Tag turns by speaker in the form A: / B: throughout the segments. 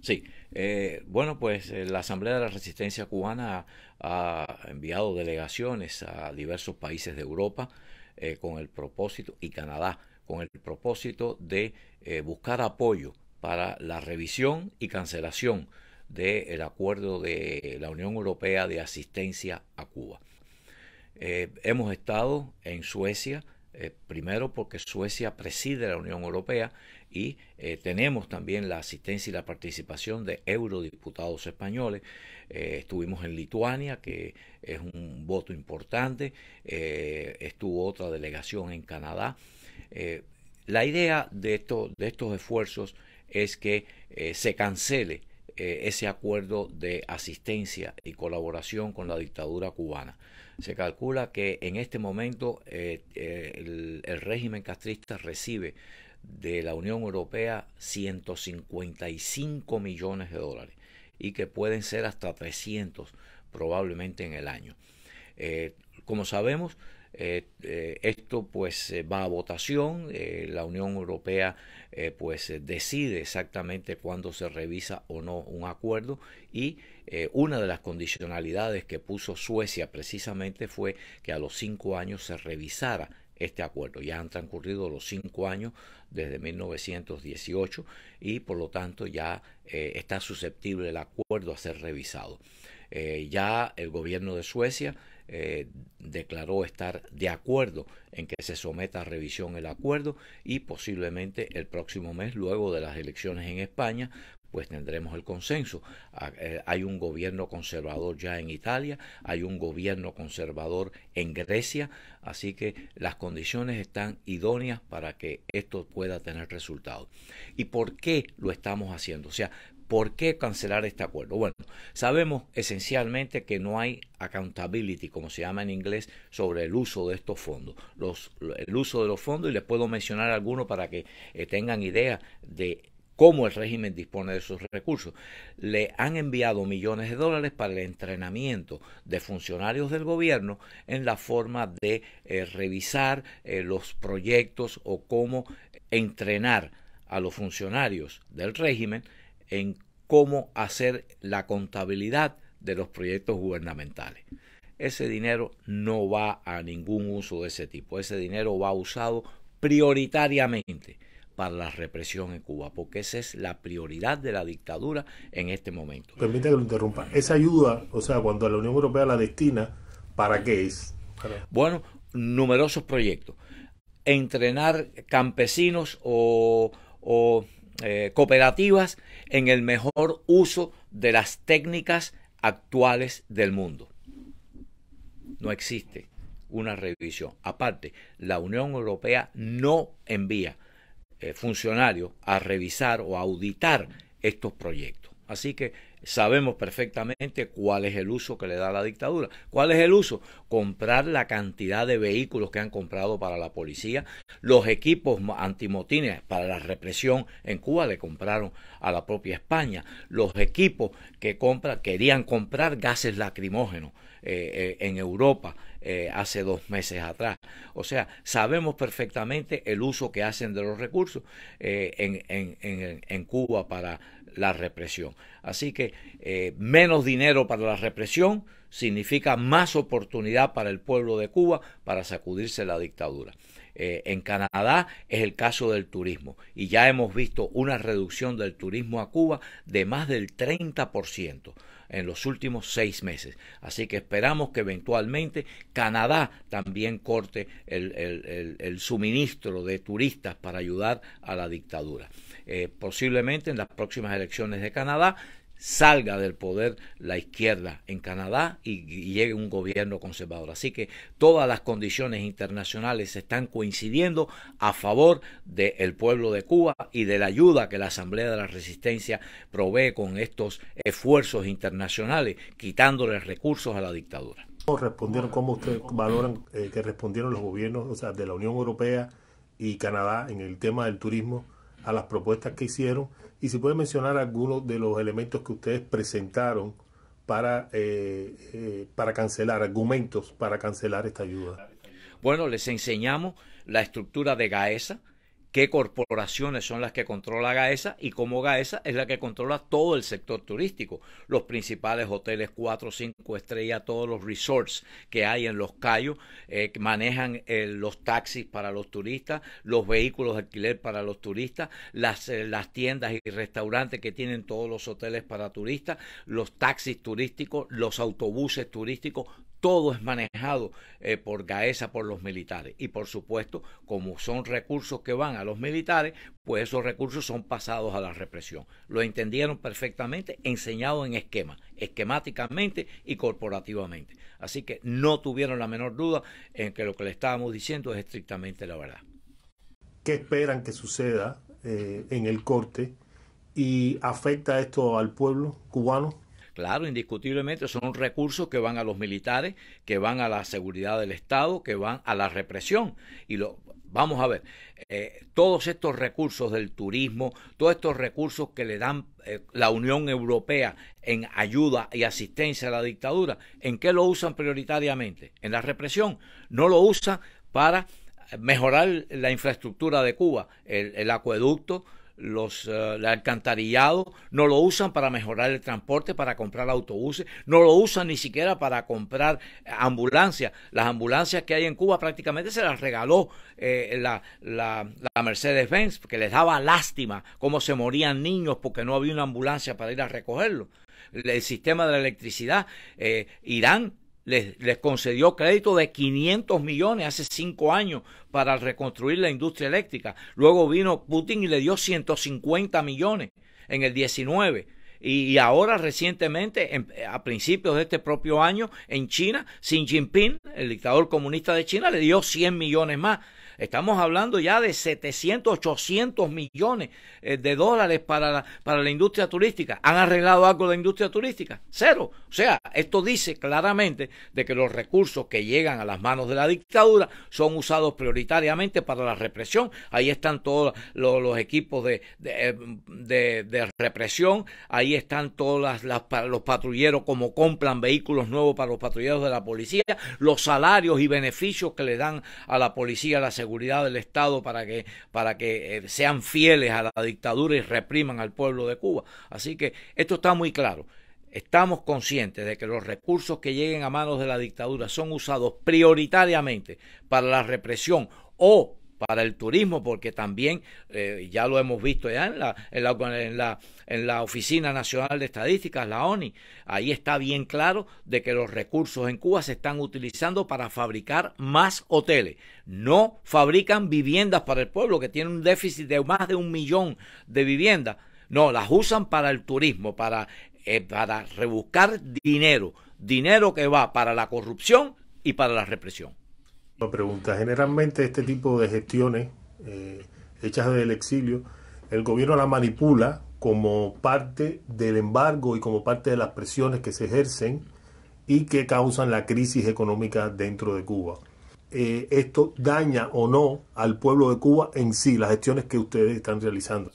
A: Sí, bueno, pues la Asamblea de la Resistencia Cubana ha enviado delegaciones a diversos países de Europa con el propósito, y Canadá, con el propósito de buscar apoyo para la revisión y cancelación del acuerdo de la Unión Europea de asistencia a Cuba. Hemos estado en Suecia, primero porque Suecia preside la Unión Europea y tenemos también la asistencia y la participación de eurodiputados españoles. Estuvimos en Lituania, que es un voto importante. Estuvo otra delegación en Canadá. Eh, la idea de estos esfuerzos es que se cancele ese acuerdo de asistencia y colaboración con la dictadura cubana. Se calcula que en este momento el régimen castrista recibe de la Unión Europea 155 millones de dólares y que pueden ser hasta 300 probablemente en el año. Como sabemos, esto pues va a votación. La Unión Europea pues decide exactamente cuándo se revisa o no un acuerdo, y una de las condicionalidades que puso Suecia precisamente fue que a los 5 años se revisara este acuerdo. Ya han transcurrido los 5 años desde 1918 y por lo tanto ya está susceptible el acuerdo a ser revisado. Ya el gobierno de Suecia declaró estar de acuerdo en que se someta a revisión el acuerdo, y posiblemente el próximo mes, luego de las elecciones en España, pues tendremos el consenso. Hay un gobierno conservador ya en Italia, hay un gobierno conservador en Grecia, así que las condiciones están idóneas para que esto pueda tener resultados. ¿Y por qué lo estamos haciendo? O sea, ¿por qué cancelar este acuerdo? Bueno, sabemos esencialmente que no hay accountability, como se llama en inglés, sobre el uso de estos fondos. El uso de los fondos, y les puedo mencionar algunos para que tengan idea de cómo el régimen dispone de esos recursos. Le han enviado millones de dólares para el entrenamiento de funcionarios del gobierno en la forma de revisar los proyectos o cómo entrenar a los funcionarios del régimen en cómo hacer la contabilidad de los proyectos gubernamentales. Ese dinero no va a ningún uso de ese tipo. Ese dinero va usado prioritariamente para la represión en Cuba, porque esa es la prioridad de la dictadura en este momento.
B: Permite que lo interrumpa. Esa ayuda, o sea, cuando la Unión Europea la destina, ¿para qué es?
A: Bueno, numerosos proyectos. Entrenar campesinos o cooperativas en el mejor uso de las técnicas actuales del mundo. No existe una revisión. Aparte, la Unión Europea no envía funcionarios a revisar o a auditar estos proyectos. Así que sabemos perfectamente cuál es el uso que le da la dictadura. ¿Cuál es el uso? Comprar la cantidad de vehículos que han comprado para la policía, los equipos antimotines para la represión en Cuba le compraron a la propia España, los equipos que querían comprar gases lacrimógenos en Europa hace 2 meses atrás. O sea, sabemos perfectamente el uso que hacen de los recursos en Cuba para la represión. Así que menos dinero para la represión significa más oportunidad para el pueblo de Cuba para sacudirse la dictadura. En Canadá es el caso del turismo, y ya hemos visto una reducción del turismo a Cuba de más del 30% en los últimos 6 meses. Así que esperamos que eventualmente Canadá también corte el suministro de turistas para ayudar a la dictadura. Posiblemente en las próximas elecciones de Canadá salga del poder la izquierda en Canadá y llegue un gobierno conservador. Así que todas las condiciones internacionales están coincidiendo a favor del pueblo de Cuba y de la ayuda que la Asamblea de la Resistencia provee con estos esfuerzos internacionales, quitándole recursos a la dictadura.
B: ¿Cómo respondieron, cómo ustedes valoran que respondieron los gobiernos, o sea, de la Unión Europea y Canadá en el tema del turismo a las propuestas que hicieron? Y si puede mencionar algunos de los elementos que ustedes presentaron para cancelar, argumentos para cancelar esta ayuda.
A: Bueno, les enseñamos la estructura de Gaesa, qué corporaciones son las que controla Gaesa y cómo Gaesa es la que controla todo el sector turístico, los principales hoteles 4 o 5 estrellas, todos los resorts que hay en Los Cayos, manejan los taxis para los turistas, los vehículos de alquiler para los turistas, las tiendas y restaurantes que tienen todos los hoteles para turistas, los taxis turísticos, los autobuses turísticos, todo es manejado por Gaesa, por los militares. Y por supuesto, como son recursos que van a los militares, pues esos recursos son pasados a la represión. Lo entendieron perfectamente, enseñado en esquema, esquemáticamente y corporativamente. Así que no tuvieron la menor duda en que lo que le estábamos diciendo es estrictamente la verdad.
B: ¿Qué esperan que suceda en el corte y afecta esto al pueblo cubano?
A: Claro, indiscutiblemente son recursos que van a los militares, que van a la seguridad del Estado, que van a la represión. Vamos a ver, todos estos recursos del turismo, todos estos recursos que le dan la Unión Europea en ayuda y asistencia a la dictadura, ¿en qué lo usan prioritariamente? En la represión. No lo usan para mejorar la infraestructura de Cuba, el acueducto, el alcantarillado, no lo usan para mejorar el transporte, para comprar autobuses, no lo usan ni siquiera para comprar ambulancias. Las ambulancias que hay en Cuba prácticamente se las regaló la Mercedes-Benz, porque les daba lástima cómo se morían niños porque no había una ambulancia para ir a recogerlos. El sistema de la electricidad, Irán les concedió crédito de 500 millones hace 5 años para reconstruir la industria eléctrica. Luego vino Putin y le dio 150 millones en el 19. Y ahora recientemente, a principios de este propio año, en China, Xi Jinping, el dictador comunista de China, le dio 100 millones más. Estamos hablando ya de 700, 800 millones de dólares para la industria turística. ¿Han arreglado algo de la industria turística? Cero. O sea, esto dice claramente de que los recursos que llegan a las manos de la dictadura son usados prioritariamente para la represión. Ahí están todos los equipos de represión. Ahí están todos los patrulleros, como compran vehículos nuevos para los patrulleros de la policía, los salarios y beneficios que le dan a la policía, a la seguridad del Estado para que sean fieles a la dictadura y repriman al pueblo de Cuba. Así que esto está muy claro. Estamos conscientes de que los recursos que lleguen a manos de la dictadura son usados prioritariamente para la represión o para el turismo, porque también ya lo hemos visto ya en la Oficina Nacional de Estadísticas, la ONI. Ahí está bien claro de que los recursos en Cuba se están utilizando para fabricar más hoteles. No fabrican viviendas para el pueblo, que tiene un déficit de más de 1 millón de viviendas. No, las usan para el turismo, para rebuscar dinero que va para la corrupción y para la represión.
B: Una pregunta, generalmente este tipo de gestiones hechas desde el exilio, el gobierno la manipula como parte del embargo y como parte de las presiones que se ejercen y que causan la crisis económica dentro de Cuba. ¿Esto daña o no al pueblo de Cuba en sí, las gestiones que ustedes están realizando?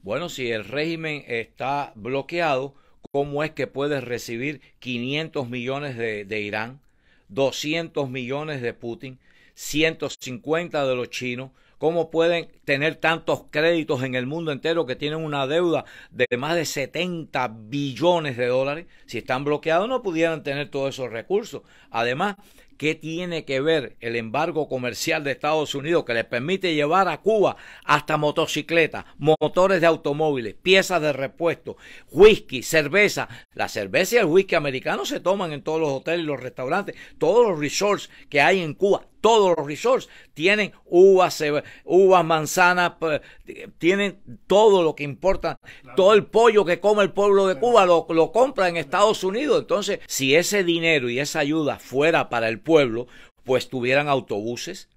A: Bueno, si el régimen está bloqueado, ¿cómo es que puedes recibir 500 millones de Irán, 200 millones de Putin, 150 de los chinos? ¿Cómo pueden tener tantos créditos en el mundo entero que tienen una deuda de más de 70 billones de dólares? Si están bloqueados no pudieran tener todos esos recursos. Además, ¿qué tiene que ver el embargo comercial de Estados Unidos que les permite llevar a Cuba hasta motocicletas, motores de automóviles, piezas de repuesto, whisky, cerveza? La cerveza y el whisky americano se toman en todos los hoteles y los restaurantes, todos los resorts que hay en Cuba. Todos los resorts tienen uvas, manzanas, tienen todo lo que importa. Todo el pollo que come el pueblo de Cuba lo compra en Estados Unidos. Entonces, si ese dinero y esa ayuda fuera para el pueblo, pues tuvieran autobuses,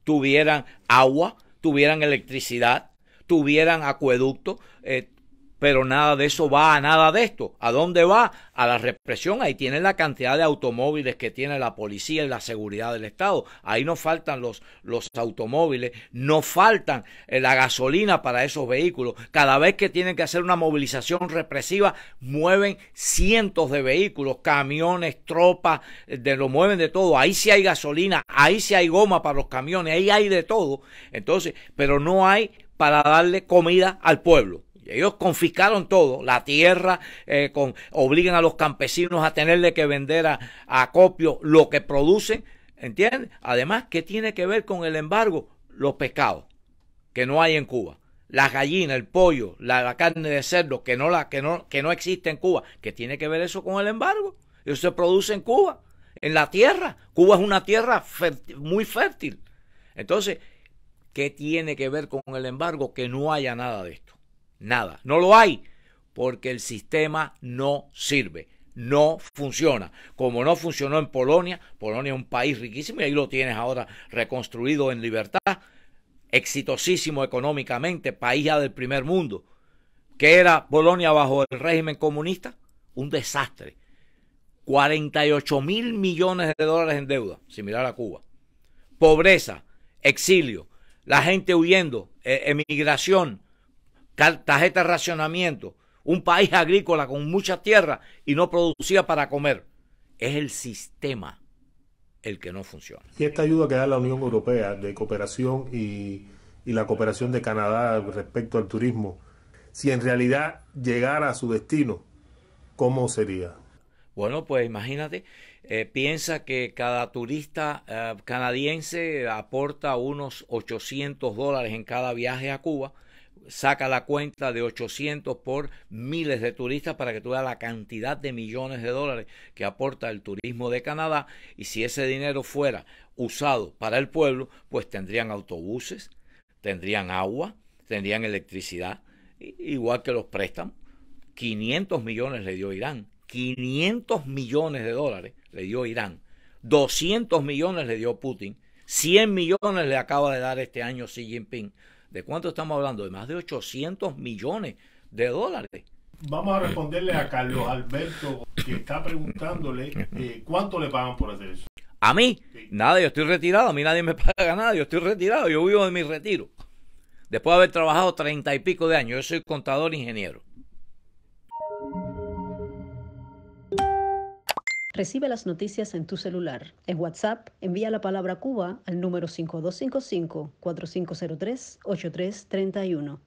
A: tuvieran agua, tuvieran electricidad, tuvieran acueductos, pero nada de eso va a nada de esto. ¿A dónde va? A la represión. Ahí tienen la cantidad de automóviles que tiene la policía y la seguridad del Estado. Ahí no faltan los automóviles, no faltan la gasolina para esos vehículos. Cada vez que tienen que hacer una movilización represiva, mueven cientos de vehículos, camiones, tropas, lo mueven de todo. Ahí sí hay gasolina, ahí sí hay goma para los camiones, ahí hay de todo. Entonces, pero no hay para darle comida al pueblo. Ellos confiscaron todo, la tierra, obligan a los campesinos a tenerle que vender a acopio lo que producen, ¿entiendes? Además, ¿qué tiene que ver con el embargo? Los pescados, que no hay en Cuba. Las gallinas, el pollo, la carne de cerdo, que no existe en Cuba. ¿Qué tiene que ver eso con el embargo? Eso se produce en Cuba, en la tierra. Cuba es una tierra muy fértil. Entonces, ¿qué tiene que ver con el embargo? Que no haya nada de esto. Nada, no lo hay, porque el sistema no sirve, no funciona. Como no funcionó en Polonia, Polonia es un país riquísimo y ahí lo tienes ahora reconstruido en libertad, exitosísimo económicamente, país ya del primer mundo. ¿Qué era Polonia bajo el régimen comunista? Un desastre. 48.000 millones de dólares en deuda, similar a Cuba. Pobreza, exilio, la gente huyendo, emigración, tarjeta de racionamiento, un país agrícola con mucha tierra y no producía para comer. Es el sistema el que no funciona.
B: Y esta ayuda que da la Unión Europea de cooperación y la cooperación de Canadá respecto al turismo, si en realidad llegara a su destino, ¿cómo sería?
A: Bueno, pues imagínate, piensa que cada turista canadiense aporta unos $800 en cada viaje a Cuba. Saca la cuenta de 800 por miles de turistas para que tú veas la cantidad de millones de dólares que aporta el turismo de Canadá. Y si ese dinero fuera usado para el pueblo, pues tendrían autobuses, tendrían agua, tendrían electricidad, igual que los préstamos. 500 millones le dio Irán, 500 millones de dólares le dio Irán, 200 millones le dio Putin, 100 millones le acaba de dar este año Xi Jinping. ¿De cuánto estamos hablando? De más de 800 millones de dólares.
B: Vamos a responderle a Carlos Alberto, que está preguntándole cuánto le pagan por hacer eso.
A: ¿A mí? Sí. Nada, yo estoy retirado, a mí nadie me paga nada, yo estoy retirado, yo vivo de mi retiro. Después de haber trabajado 30 y pico de años, yo soy contador ingeniero.
C: Recibe las noticias en tu celular. En WhatsApp, envía la palabra Cuba al número 5255-4503-8331.